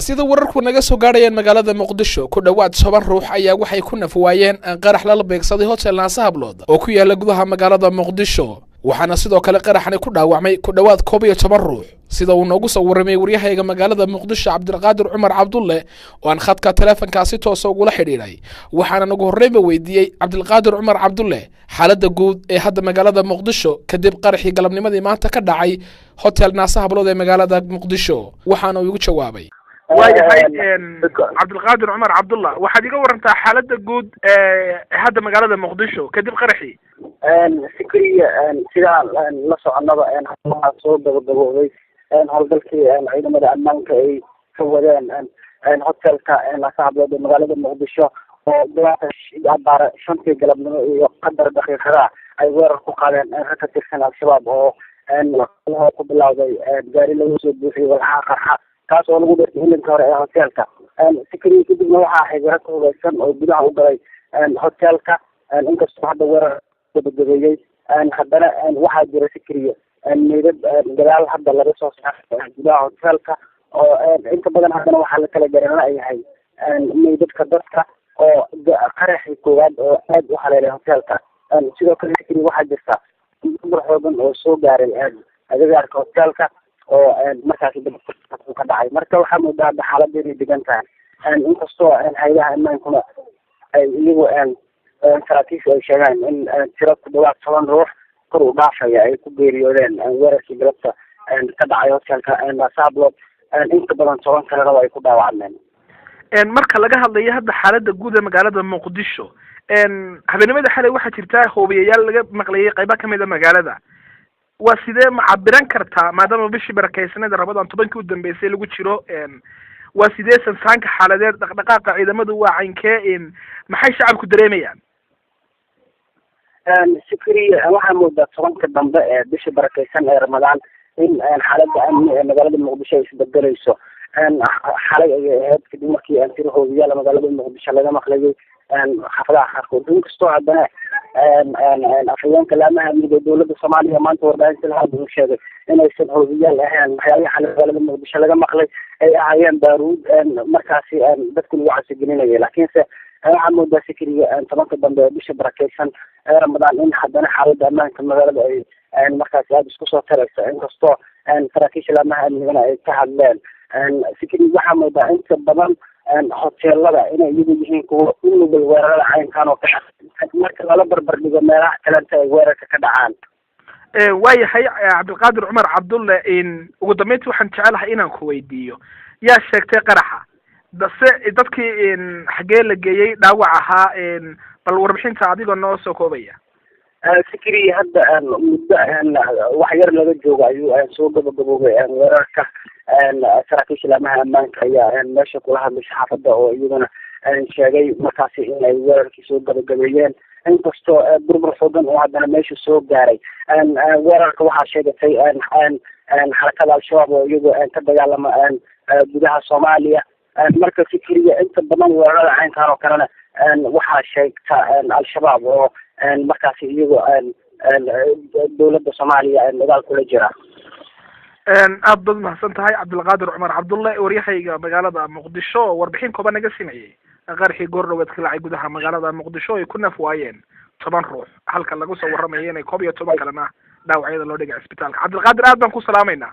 sida wararku naga soo gaarayeen magaalada Muqdisho ku dhawaad 7 ruux ayaa waxay ku nafwaayeen qarax la beegsaday hotel Naasa Hablood oo ku yaala gudaha magaalada Muqdisho waxaana sidoo kale qaraxani ku dhaawacmay ku dhawaad 11 ruux sida uu noogu soo waramay wariyahayga magaalada Muqdisho Cabdilqaadir Cumar Cabdulle oo aan khadka teleefankaasi toos ugu la xiriiray waxaana nagu horreeyba weydiiyay Cabdilqaadir Cumar Cabdulle xaaladda guud ee hadda magaalada Muqdisho kadib qaraxii galabnimadii maanta ka dhacay hotel Naasa Hablood ee magaalada Muqdisho waxaana uu ugu jawaabay waayahay Cabdilqaadir Cumar Cabdulle waxaad iga warantaa xaaladda guud ee hadda magaalada Muqdisho kadib qaraxii fikriya sida la soconaba waxa soo gabagabowday howlgalkii ciidamada ammaanka ay ka wadeen hotelka Naasa Hablood ee magaalada Muqdisho oo dabaasha shantii galabnimo iyo qadar daqiiqada ay weerar ku qaadeen rag ka tirsan al-shabaab oo ku bilowday gaari lagu soo buuxiyay walxaha qarxa kaas oo lagu dhigay ilinka hore ee hotelka fikriya kadibna waxaa xigara ka hubeysan oo gudaha u galay hotelka inkastoo hadda weerar gabagabeeyey haddana waxaa jira fikriya meydad gadaal hadda laga soo saaray gudaha hotelka oo inta badan haddana waxaa la kala garanaayahay meydadka dadka oo qaraxii koowaad oo aad u haleelay hotelka sidoo kale fikriya waxaa jirta dumar xoogan oo soo gaaray agagaarka hotelka oo markaasi ka dhacay marka waxaa moodaa hadda xaaladda inay degan tahay inkastoo hay'adaha ammaankuna ay iyagu saraakiisha ay sheegaan in tiro ku dhawaad 10 ruux kor u dhaafaya ay ku geeriyoodeen weerarkii galabta ka dhacay hotelka Naasa Hablood inta badan 10 kalena ay ku dhaawacmeen marka laga hadlayo hadda xaaladda guud ee magaalada Muqdisho habeenimada xalay waxaa jirta hoobiyayaal laga maqlayay qaybo kamid ah magaalada waa sidee ma cabiran kartaa maadaama bishii barakeysanada Ramadan 10 u dambeysay lagu jiro waa sidee sansaanka xaaladeed dhaqdhaqaaqa ciidamadu waa caynkee maxay shacabku dareemayaan fikriya waxaa moodaa 10ka dambe ee bishii barakeysan ee Ramadan in xaaladda amni ee magaalada Muqdisho ay isbedelayso xalay ay ahayd kadib markii tiro hoobiyaal magaalada Muqdisho laga maqlayay xafladaha qaarkood inkastoo haddana afhayeenka laamaha amniga dowladda Soomaaliya maanta warbaahinta la hadlay uu sheegay inaysan hoobiyaal ahayn waxyaalaha xalay magaalada Muqdisho laga maqlay ay ahaayeen baaruud markaasi dadku lagu casigelinayay laakiinse waxaa moodaa fikriga 10ka dambe ee bisha barakeysan ee Ramadan in haddana xaaladda ammaanka magaalada ay markaasi aada isku soo tarayso inkastoo saraakiisha laamaha amnigana ay ka hadleen fikriga waxaa moodaa inta badan hoteelada inay iyagu yihiin kuwa u nugul weerarada caynkan oo marka lala barbar dhigo meelaha kalenta ay weerarka ka dhacaan waayahay Cabdilqaadir Cumar Cabdulle ugu dambeyntii waxaan jecelahay inaan ku weydiiyo yaa sheegtay qaraxa dadkii xagee la geeyey dhaawac ahaa bal warbixinta adigoo noo soo koobaya fikriya hadda muddo wax yar laga joogo ayuu soo gabagaboobay weerarka saraakiisha laamaha ammaanka ayaa meesha kula hadlay saxaafadda oo iyaguna sheegay markaasi inay weerarkii soo gabagabeeyeen inkastoo burbur xoogan oo haddana meesha soo gaaray weerarka waxaa sheegatay xarakada al-shabaab oo iyagu ka dagaalama gudaha Soomaaliya marka fikriya inta badan weerarada caynkan oo kalena waxaa sheegta al-shabaab oo markaasi iyagu dowladda Soomaaliya dagaal kula jira aad baad mahadsan tahay Cabdilqaadir Cumar Cabdulle wariyahayga magaalada Muqdisho warbixin kooban naga siinayay qarxii goordhoweed ka dhacay gudaha magaalada Muqdisho ay ku nafwaayeen 10 ruux halka lagu soo waramayay inay 11 kalena dhaawacyada loo dhigay isbitaalka Cabdilqaadir aad baan ku salaameynaa